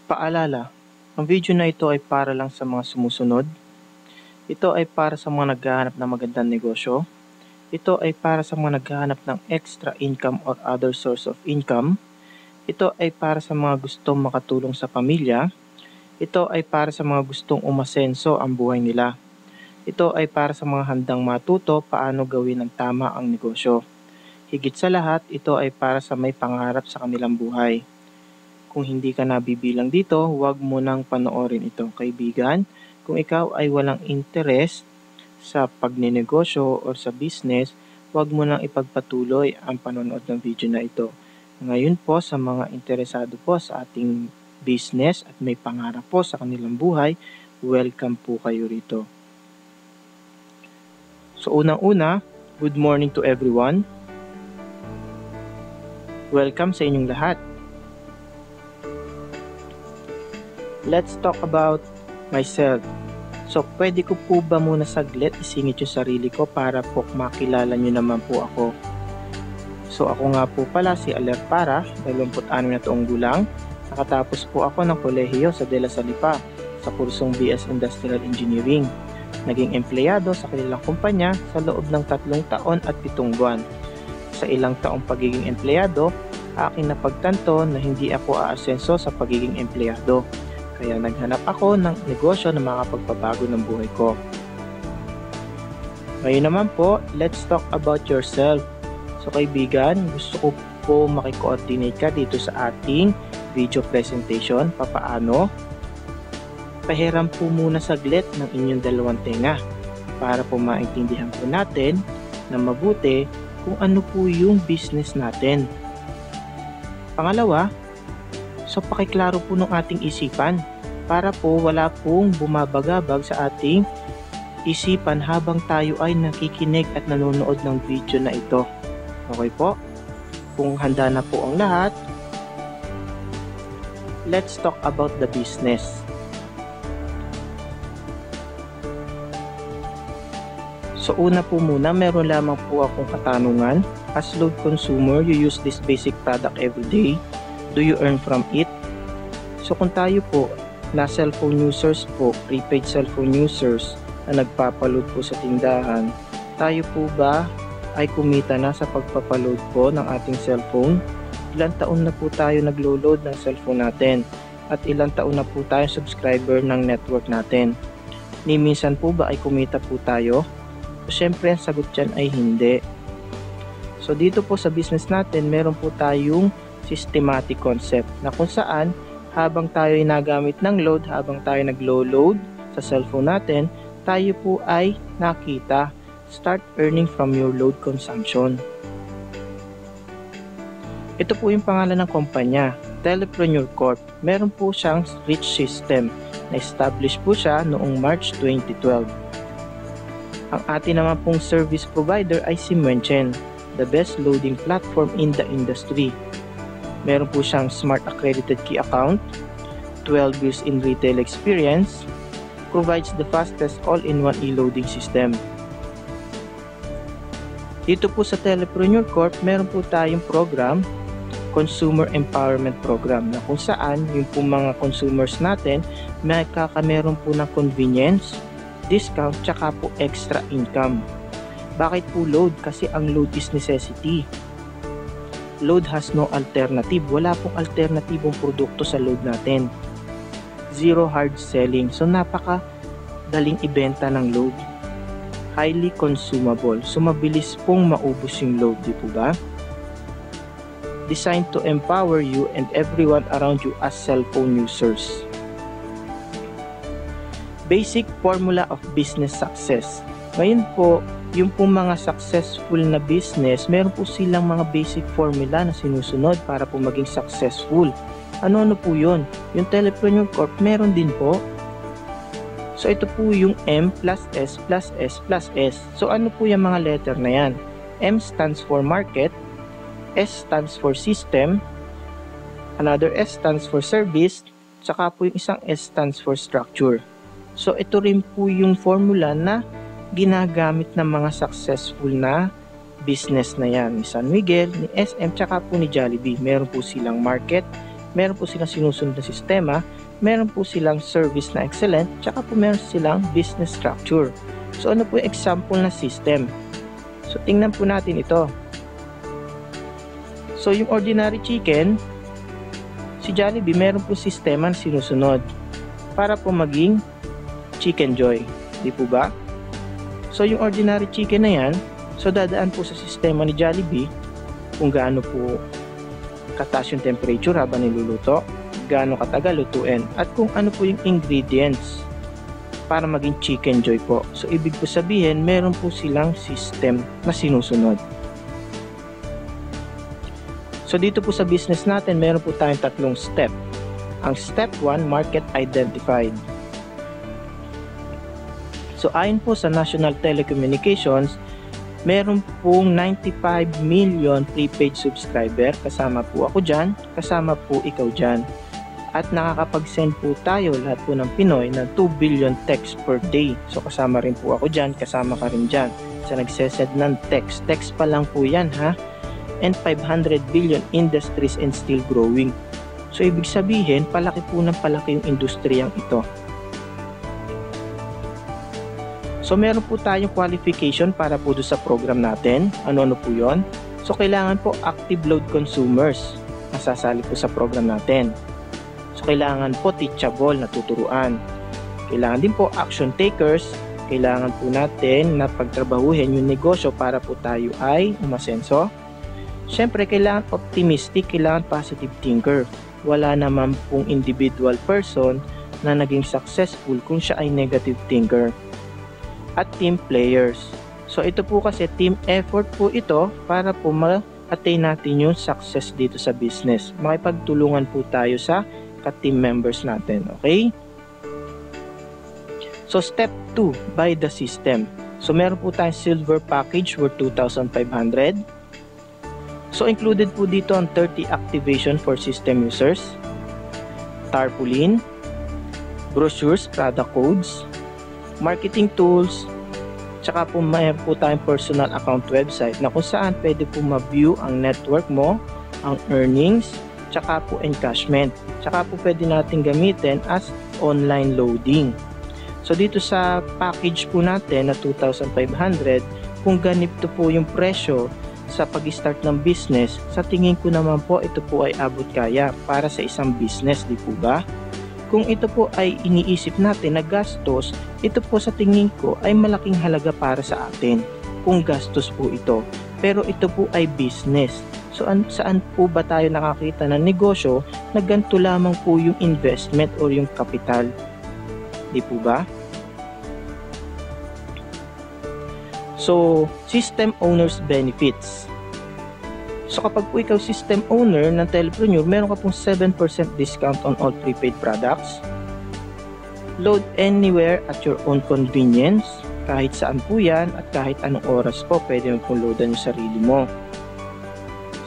Paalala, ang video na ito ay para lang sa mga sumusunod. Ito ay para sa mga naghahanap ng magandang negosyo. Ito ay para sa mga naghahanap ng extra income or other source of income. Ito ay para sa mga gustong makatulong sa pamilya. Ito ay para sa mga gustong umasenso ang buhay nila. Ito ay para sa mga handang matuto paano gawin ng tama ang negosyo. Higit sa lahat, ito ay para sa may pangarap sa kanilang buhay. Kung hindi ka nabibilang dito, huwag mo nang panoorin ito, kaibigan. Kung ikaw ay walang interest sa pagnenegosyo o sa business, huwag mo nang ipagpatuloy ang panonood ng video na ito. Ngayon po, sa mga interesado po sa ating business at may pangarap po sa kanilang buhay, welcome po kayo rito. So unang-una, good morning to everyone. Welcome sa inyong lahat. Let's talk about myself. So, pwede ko po ba muna saglit isingit yung sarili ko para po makilala nyo naman po ako. So, ako nga po pala si Aler Para, 26 na taong gulang. Nakatapos po ako ng kolehiyo sa De La Salipa sa kursong BS Industrial Engineering. Naging empleyado sa kanilang kumpanya sa loob ng 3 taon at 7 buwan. Sa ilang taong pagiging empleyado, aking napagtanto na hindi ako aasenso sa pagiging empleyado. Kaya naghanap ako ng negosyo na makapagpabago ng buhay ko. Ngayon naman po, let's talk about yourself. So kaibigan, gusto ko po makikoordinate ka dito sa ating video presentation. Papaano? Pahiram po muna saglit ng inyong dalawang tenga para po maintindihan po natin na mabuti kung ano po yung business natin. Pangalawa, so pakiklaro po ng ating isipan para po wala pong bumabagabag sa ating isipan habang tayo ay nakikinig at nanonood ng video na ito. Okay po? Kung handa na po ang lahat, let's talk about the business. So una po muna, meron lamang po akong katanungan. As load consumer, you use this basic product every day. Do you earn from it? So kung tayo po na cellphone users po, prepaid cellphone users na nagpapaload po sa tindahan, tayo po ba ay kumita na sa pagpapaload po ng ating cellphone? Ilang taon na po tayo naglo-load ng cellphone natin? At ilang taon na po tayo subscriber ng network natin? Ni minsan po ba ay kumita po tayo? So syempre ang sagot dyan ay hindi. So dito po sa business natin, meron po tayong systematic concept na kung saan habang tayo ay nagamit ng load, habang tayo naglo-load sa cellphone natin, tayo po ay nakita. Start earning from your load consumption. Ito po yung pangalan ng kumpanya, Telepreneur Corp. Meron po siyang rich system. Na-establish po siya noong March 2012. Ang atin naman pong service provider ay si Menchen, the best loading platform in the industry. Meron po siyang Smart Accredited Key Account, 12 years in retail experience, provides the fastest all-in-one e-loading system. Dito po sa Telepreneur Corp, meron po tayong program, Consumer Empowerment Program, na kung saan yung po mga consumers natin meron po ng convenience, discount, tsaka po extra income. Bakit po load? Kasi ang load is necessity. Load has no alternative. Wala pong alternatibong produkto sa load natin. Zero hard selling. So napaka-daling ibenta ng load. Highly consumable. So mabilis pong maubos yung load, di po ba? Designed to empower you and everyone around you as cellphone users. Basic formula of business success. Ngayon po, yung po mga successful na business, meron po silang mga basic formula na sinusunod para po maging successful. Ano po yun? Yung Telepreneur Corp, meron din po. So ito po yung M plus S plus S plus S. So ano po yung mga letter na yan? M stands for market, S stands for system, another S stands for service, tsaka po yung isang S stands for structure. So ito rin po yung formula na ginagamit ng mga successful na business na yan, ni San Miguel, ni SM, tsaka po ni Jollibee. Meron po silang market, meron po silang sinusunod na sistema, meron po silang service na excellent, tsaka po meron silang business structure. So ano po yung example na system? So tingnan po natin ito. So yung ordinary chicken, si Jollibee meron po sistema na sinusunod para po maging Chicken Joy. Di po ba? So yung ordinary chicken na yan, so dadaan po sa sistema ni Jollibee kung gaano po kataas yung temperature habang niluluto, gaano katagal lutuin, at kung ano po yung ingredients para maging Chicken Joy po. So ibig po sabihin, meron po silang system na sinusunod. So dito po sa business natin, meron po tayong tatlong step. Ang step 1, market identified. So ayon po sa National Telecommunications, meron pong 95 million prepaid subscriber. Kasama po ako dyan, kasama po ikaw dyan. At nakakapag-send po tayo lahat po ng Pinoy ng 2 billion text per day. So kasama rin po ako dyan, kasama ka rin dyan. Sa nagsesend ng text pa lang po yan ha. And 500 billion industries and still growing. So ibig sabihin, palaki po ng palaki yung industriyang ito. So meron po tayong qualification para po doon sa program natin. Ano-ano po yon? So kailangan po active load consumers masasali po sa program natin. So kailangan po teachable na tuturuan. Kailangan din po action takers. Kailangan po natin na pagtrabahuhin yung negosyo para po tayo ay umasenso. Siyempre, kailangan optimistic, kailangan positive thinker. Wala naman pong individual person na naging successful kung siya ay negative thinker. At team players. So, ito po kasi team effort po ito para po ma-attain natin yung success dito sa business. Makipagtulungan po tayo sa ka-team members natin. Okay? So, step 2, buy the system. So, meron po tayong silver package worth 2,500. So, included po dito ang 30 activation for system users, tarpaulin, brochures, product codes, marketing tools, tsaka po mayroon po tayong personal account website na kung saan pwede po ma-view ang network mo, ang earnings, tsaka po encashment. Tsaka po pwede natin gamitin as online loading. So, dito sa package po natin na 2,500, kung ganito po yung presyo sa pag-start ng business, sa tingin ko naman po ito po ay abot kaya para sa isang business, di po ba? Kung ito po ay iniisip natin na gastos, ito po sa tingin ko ay malaking halaga para sa atin kung gastos po ito. Pero ito po ay business. So saan po ba tayo nakakita ng negosyo na ganito lamang po yung investment o yung capital? Di po ba? So, system owner's benefits. So, kapag po ikaw system owner ng Telepreneur, meron ka pong 7% discount on all prepaid products. Load anywhere at your own convenience. Kahit saan po yan at kahit anong oras po, pwede mo pong loadan yung sarili mo.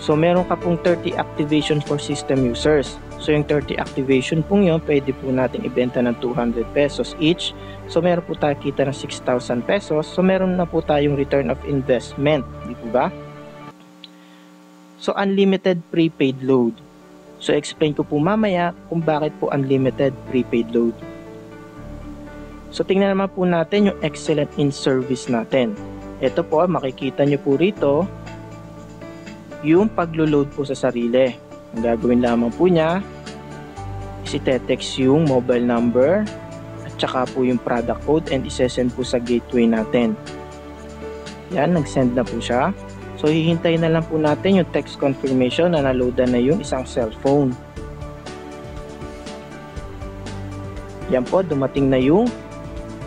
So, meron ka pong 30 activation for system users. So, yung 30 activation pong yun, pwede po natin ibenta ng 200 pesos each. So, meron po tayo kita ng 6,000 pesos. So, meron na po tayong return of investment. Di po ba? So, unlimited prepaid load. So, explain ko po mamaya kung bakit po unlimited prepaid load. So, tingnan naman po natin yung excellent in service natin. Ito po, makikita nyo po rito yung paglo-load po sa sarili. Ang gagawin lamang po niya is ite-text yung mobile number at saka po yung product code and isesend po sa gateway natin. Yan, nag-send na po siya. So, hihintayin na lang po natin yung text confirmation na naloadan na yung isang cellphone. Yan po, dumating na yung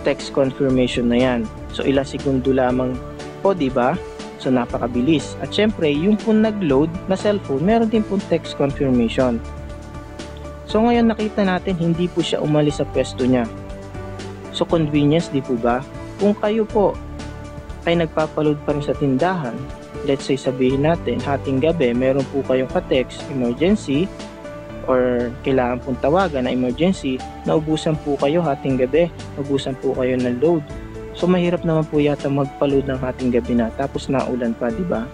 text confirmation na yan. So, ilang segundo lamang po, diba? So, napakabilis. At syempre, yung po nag-load na cellphone, meron din po text confirmation. So, ngayon nakita natin, hindi po siya umalis sa pwesto niya. So, convenience, di po ba? Kung kayo po ay nagpapaload pa rin sa tindahan, let's say sabihin natin, hating gabi, meron po kayong ka-text, emergency, or kailangan pong tawagan na emergency, naubusan po kayo hating gabi, naubusan po kayo ng load. So, mahirap naman po yata magpa-load ng hating gabi na, tapos naulan pa, di ba?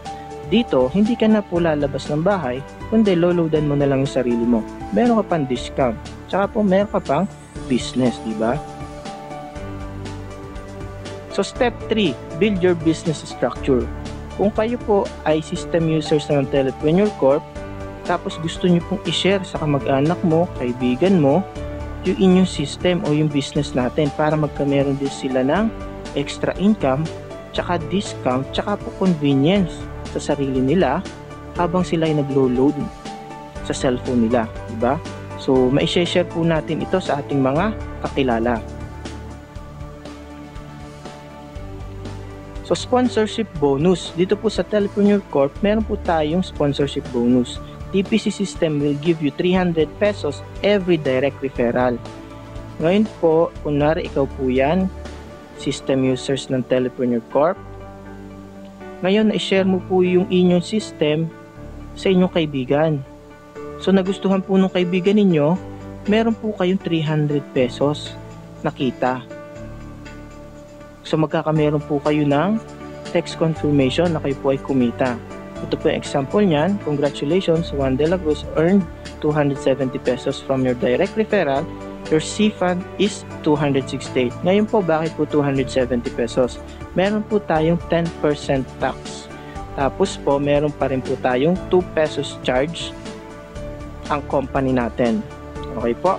Dito, hindi ka na po lalabas ng bahay, kundi loloadan mo na lang yung sarili mo. Meron ka pang discount. Tsaka po meron ka pang business, di ba? So step 3, build your business structure. Kung kayo po ay system users ng Telepreneur Corp, tapos gusto nyo pong i-share sa kamag-anak mo, kaibigan mo, yung inyong system o yung business natin para magkameron din sila ng extra income, tsaka discount, tsaka po convenience sa sarili nila habang sila ay naglo-load sa cellphone nila, diba? So, ma-share po natin ito sa ating mga kakilala. So, sponsorship bonus. Dito po sa Telepreneur Corp, meron po tayong sponsorship bonus. TPC system will give you 300 pesos every direct referral. Ngayon po, kunwari ikaw po yan, system users ng Telepreneur Corp. Ngayon, na-share mo po yung inyong system sa inyong kaibigan. So, nagustuhan po ng kaibigan ninyo, meron po kayong 300 pesos na kita. So, magkakameron po kayo ng text confirmation na kayo po ay kumita. Ito po yung example niyan. Congratulations, Juan de la Cruz earned 270 pesos from your direct referral. Your C-Fund is 268. Ngayon po, bakit po 270 pesos? Meron po tayong 10% tax. Tapos po, meron pa rin po tayong 2 pesos charge ang company natin. Okay po?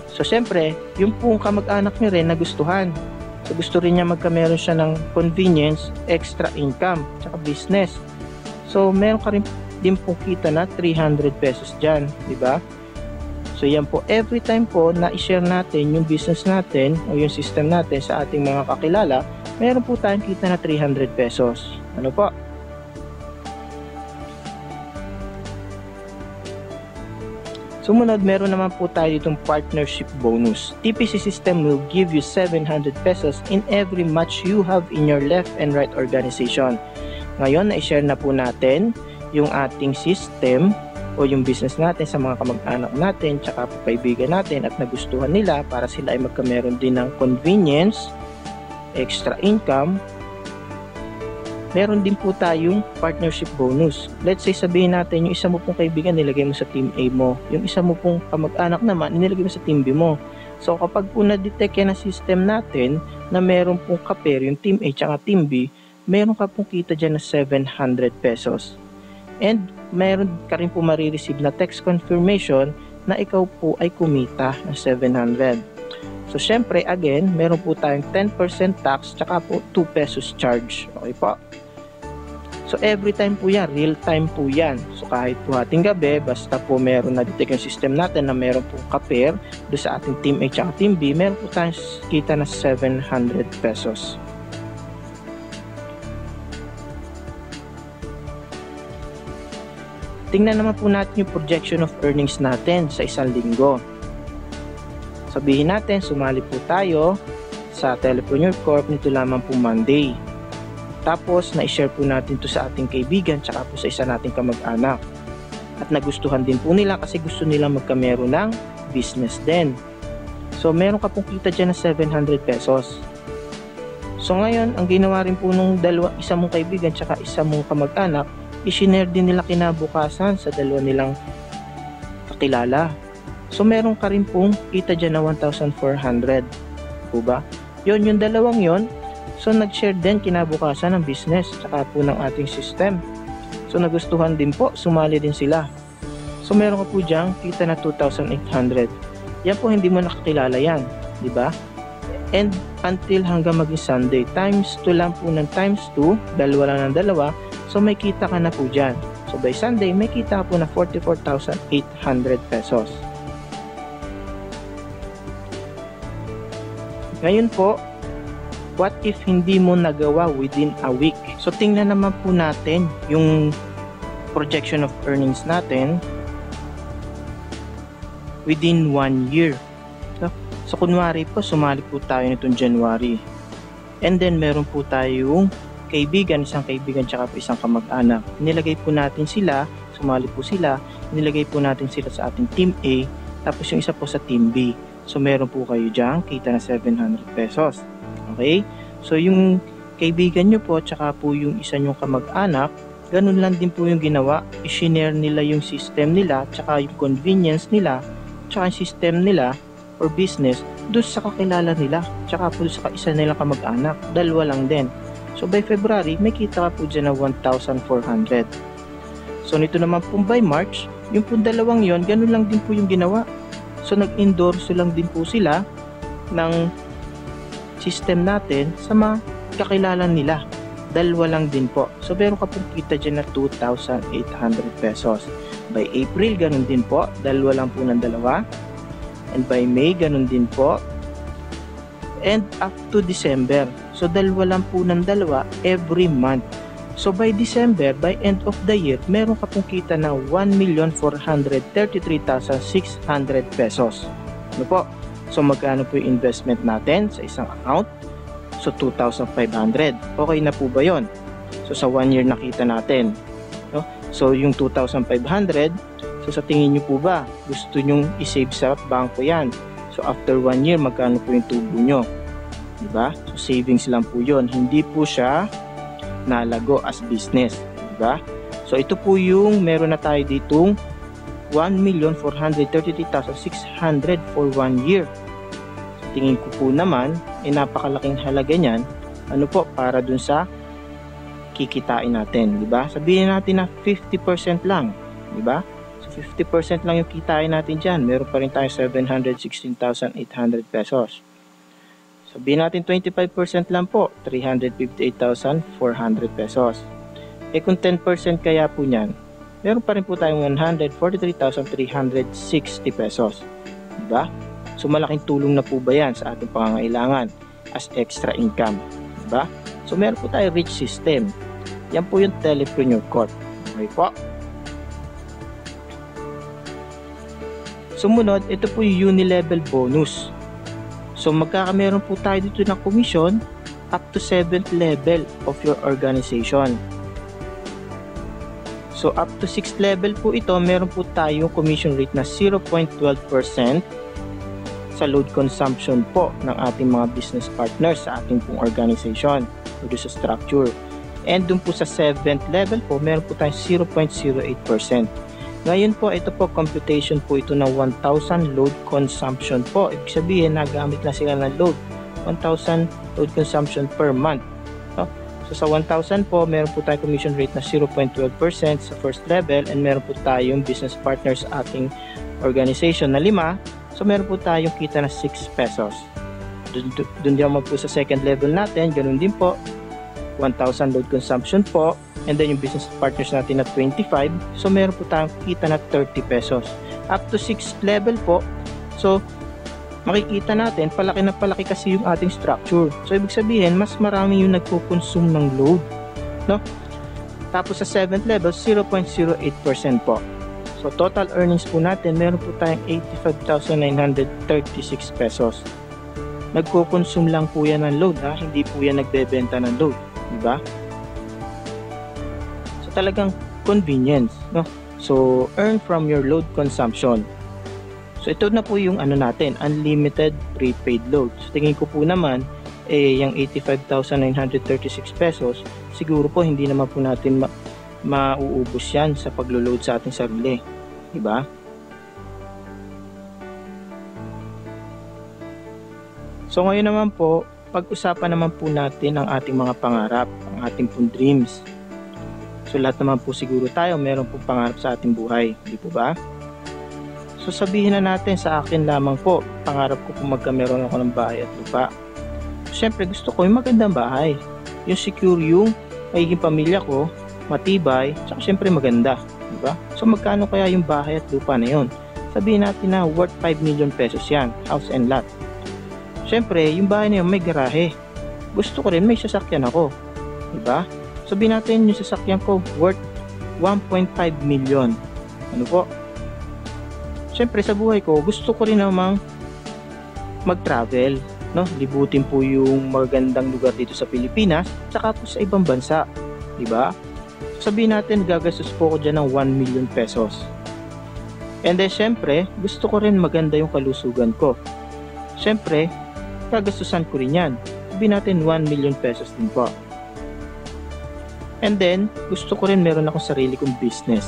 So, syempre, yung pong kamag-anak nyo rin nagustuhan. So, gusto rin niya magkameron siya ng convenience, extra income, tsaka business. So, meron ka rin din pong kita na 300 pesos dyan, di ba? So, yan po, every time po na i-share natin yung business natin o yung system natin sa ating mga kakilala, meron po tayong kita na 300 pesos. Ano po? Sumunod, meron naman po tayo itong partnership bonus. TPC system will give you 700 pesos in every match you have in your left and right organization. Ngayon, na-share na po natin yung ating system o yung business natin sa mga kamag-anak natin tsaka po kaibigan natin at nagustuhan nila para sila ay magkameron din ng convenience, extra income. Meron din po tayong partnership bonus. Let's say sabihin natin yung isa mo pong kaibigan nilagay mo sa team A mo, yung isa mo pong kamag-anak naman nilagay mo sa team B mo. So kapag po na-detect yan ang system natin na meron pong ka-pair yung team A tsaka team B, meron ka pong kita dyan na 700 pesos. And meron ka rin po marireceive na text confirmation na ikaw po ay kumita ng 700. So syempre again, meron po tayong 10% tax tsaka po 2 pesos charge. Okay po? So every time po yan, real time po yan. So kahit po ating gabi, basta po meron na detect yung system natin na meron po ka-pair do sa ating team A tsaka team B, meron po tayong kita na 700 pesos. Tingnan naman po natin yung projection of earnings natin sa isang linggo. Sabihin natin, sumali po tayo sa Telepreneur Corp nito lamang po Monday. Tapos, na-share po natin to sa ating kaibigan tsaka po sa isa nating kamag-anak. At nagustuhan din po nila kasi gusto nila magkamero ng business din. So, meron ka pong kita dyan na 700 pesos. So, ngayon, ang ginawa rin po nung isa mong kaibigan tsaka isa mong kamag-anak, i-share din nila kinabukasan sa dalawa nilang kakilala. So, meron ka rin pong kita dyan na 1,400. Po ba? Yun, yung dalawang yon. So, nag-share din kinabukasan ng business tsaka po ng ating system. So, nagustuhan din po, sumali din sila. So, meron ka po dyan kita na 2,800. Yan po, hindi mo nakakilala yan. Diba? And until hanggang maging Sunday, times 2 lang po ng times 2, dalawa lang ng dalawa. So, may kita ka na po dyan. So, by Sunday, may kita po na 44,800 pesos. Ngayon po, what if hindi mo nagawa within a week? So, tingnan naman po natin yung projection of earnings natin within 1 year. So, kunwari po, sumali po tayo nitong January. And then, meron po tayong kaibigan, isang kaibigan tsaka po isang kamag-anak. Nilagay po natin sila, sumali po sila, nilagay po natin sila sa ating team A, tapos yung isa po sa team B. So, meron po kayo dyan, kita na 700 pesos. Okay? So, yung kaibigan nyo po, tsaka po yung isa nyong kamag-anak, ganun lang din po yung ginawa. I-share nila yung system nila, tsaka yung convenience nila, tsaka yung system nila or business doon sa kakilala nila, tsaka po sa isa nilang kamag-anak. Dalawa lang din. So by February, may kita ka po dyan na 1,400. So nito naman po by March, yung po dalawang yon, ganun lang din po yung ginawa. So nag-endorse lang din po sila ng system natin sa mga kakilala nila. Dalawa lang din po. So meron ka pong kita dyan na 2,800 pesos. By April, ganun din po. Dalawa lang po ng dalawa. And by May, ganun din po. And up to December. So dalawa lang po ng dalawa every month. So by December, by end of the year, meron ka pong kita na 1,433,600 pesos. Ano po? So magkano po yung investment natin sa isang account? So 2,500. Okay na po ba yon? So sa 1 year nakita natin. No? So yung 2,500, so sa tingin nyo po ba, gusto nyong isave sa bangko yan? So after 1 year, magkano po yung tubo nyo? Diba? So savings lang po yon. Hindi po siya nalago as business. Diba? So ito po yung meron na tayo ditong 1,433,600 for 1 year. So tingin ko po naman, napakalaking halaga niyan. Ano po? Para dun sa kikitain natin. Diba? Sabihin natin na 50% lang. Diba? So 50% lang yung kitain natin dyan. Meron pa rin tayo 716,800 pesos. Sabihin natin 25% lang po, 358,400 pesos. Eh kung 10% kaya po niyan, meron pa rin po tayong 143,360 pesos. Diba? So malaking tulong na po ba yan sa ating pangangailangan as extra income? Diba? So meron po tayong rich system. Yan po yung Telepreneur Corp. Okay po? Sumunod, ito po yung uni-level bonus. So magkakameron po tayo dito ng commission up to 7th level of your organization. So up to 6th level po ito, meron po tayong commission rate na 0.12% sa load consumption po ng ating mga business partners sa ating pong organization o sa structure. And dun po sa 7th level po, meron po tayong 0.08%. Ngayon po, ito po, computation po ito na 1,000 load consumption po. Ibig sabihin, nagamit na sila ng load. 1,000 load consumption per month. No? So sa 1,000 po, meron po tayong commission rate na 0.12% sa first level and meron po tayong business partners sa ating organization na 5. So meron po tayong kita na 6 pesos. Doon naman po sa second level natin, ganun din po. 1,000 load consumption po. And then yung business partners natin na 25. So meron po tayong kita na 30 pesos. Up to 6th level po. So makikita natin, palaki na palaki kasi yung ating structure. So ibig sabihin, mas marami yung nagpo-consume ng load. No? Tapos sa 7th level, 0.08% po. So total earnings po natin, meron po tayong 85,936 pesos. Nagko-consume lang po yan ng load, ha? Hindi po yan nagbebenta ng load, diba? So talagang convenience, no? So earn from your load consumption. So ito na po yung ano natin, unlimited prepaid load. So tingin ko po naman, yung 85,936 pesos, siguro po hindi naman po natin mauubos yan sa paglo-load sa ating sarili, diba? So ngayon naman po, pag-usapan naman po natin ang ating mga pangarap, ang ating pong dreams. So lahat naman po siguro tayo meron pong pangarap sa ating buhay, di po ba? So sabihin na natin, sa akin lamang po, pangarap ko po magkameron ako ng bahay at lupa. So, syempre gusto ko yung magandang bahay, yung secure yung magiging pamilya ko, matibay, tsaka syempre maganda, di ba? So magkano kaya yung bahay at lupa na yun? Sabihin natin na worth 5 million pesos yan, house and lot. Syempre, yung bahay na yun may garahe. Gusto ko rin may sasakyan ako, di ba? Sabihin natin yung sasakyan ko worth 1.5 million. Ano po? Syempre sa buhay ko, gusto ko rin namang mag-travel, no? Libutin po yung magandang lugar dito sa Pilipinas, tsaka po sa ibang bansa, di ba? Sabihin natin, gagastos po ko dyan ng 1 million pesos. And then, syempre, gusto ko rin maganda yung kalusugan ko. Syempre, gagastusan ko rin yan. Sabihin natin, 1 million pesos din po. And then, gusto ko rin meron akong sarili kong business.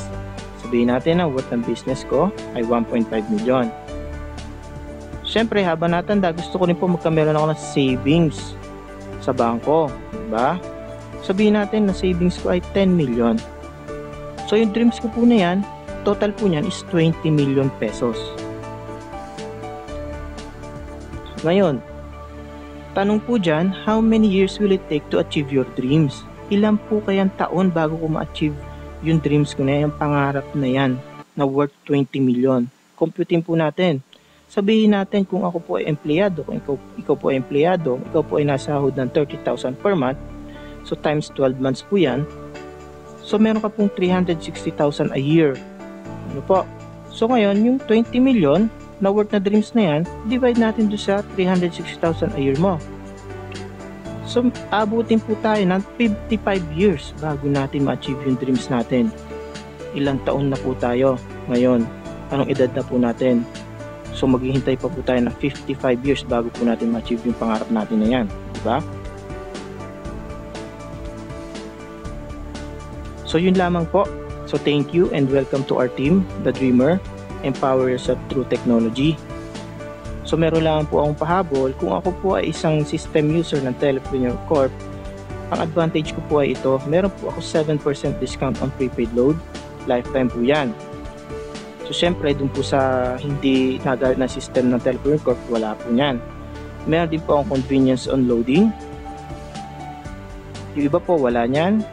Sabihin natin na worth ng business ko ay 1.5 million. Siyempre, habang natanda, gusto ko rin po magkameron ako ng savings sa bangko. Diba? Sabihin natin na savings ko ay 10 million. So, yung dreams ko po na yan, total po niyan is 20 million pesos. Ngayon, tanong po dyan, how many years will it take to achieve your dreams? Ilan po kayang taon bago ko ma-achieve yung dreams ko na yan, yung pangarap na yan, na worth 20 million? Computing po natin. Sabihin natin kung ako po ay empleyado, kung ikaw po ay empleyado, ikaw po ay nasahod ng 30,000 per month, so times 12 months po yan, so meron ka pong 360,000 a year. Ano po? So ngayon, yung 20 million na worth na dreams na yan, divide natin doon sa 360,000 a year mo. So, abutin po tayo ng 55 years bago natin ma-achieve yung dreams natin. Ilang taon na po tayo ngayon? Anong edad na po natin? So, maghihintay pa po tayo ng 55 years bago po natin ma-achieve yung pangarap natin na yan. Diba? So, yun lamang po. So, thank you and welcome to our team, The Dreamer. Empower yourself through technology. So meron lang po akong pahabol, kung ako po ay isang system user ng Telepreneur Corp, ang advantage ko po ay ito, meron po ako 7% discount on prepaid load, lifetime po yan. So syempre dun po sa hindi nagamit na system ng Telepreneur Corp, wala po yan. Meron din po akong convenience on loading, yung iba po wala nyan.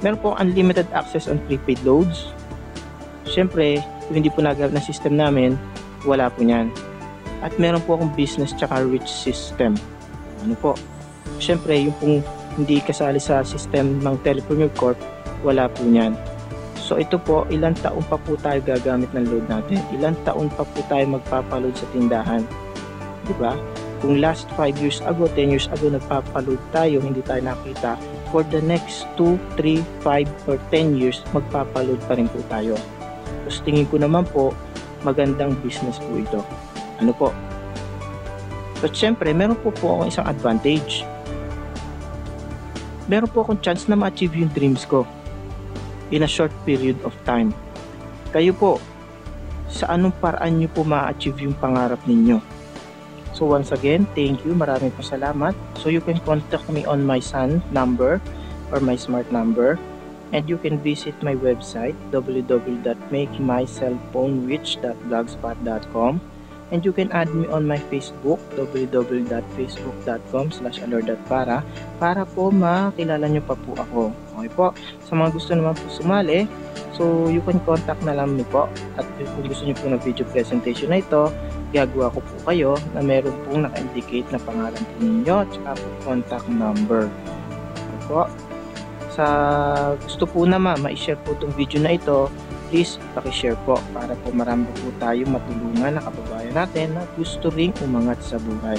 Meron po unlimited access on prepaid loads. Syempre, kung hindi po nagamit na system namin, wala po nyan. At meron po akong business tsaka rich system. Ano po? Siyempre, yung pong hindi kasali sa system ng Telepreneur Corp, wala po nyan. So ito po, ilang taon pa po tayo gagamit ng load natin? Ilang taon pa po tayo magpapaload sa tindahan? Diba? Kung last 5 years ago, 10 years ago, nagpapaload tayo, hindi tayo nakita, for the next 2, 3, 5, or 10 years, magpapaload pa rin po tayo. Tapos tingin ko naman po, magandang business po ito. Ano po? So, syempre, meron po akong isang advantage. Meron po akong chance na ma-achieve yung dreams ko in a short period of time. Kayo po, sa anong paraan nyo po ma-achieve yung pangarap ninyo? So, once again, thank you. Maraming salamat. So, you can contact me on my son number or my smart number. And you can visit my website www.makemycellphonerich.blogspot.com. And you can add me on my Facebook www.facebook.com/alor.para para po makilala nyo pa po ako. Okay po, sa mga gusto naman po sumali, so you can contact na lang mo po. At kung gusto nyo po ng video presentation na ito, gagawa ko po kayo na meron pong naka-indicate na pangalan po ninyo at saka po contact number. Okay po, sa gusto po naman ma-share po itong video na ito, please pakishare po para po marami po tayo matulungan na kababayan natin na gusto ring umangat sa buhay.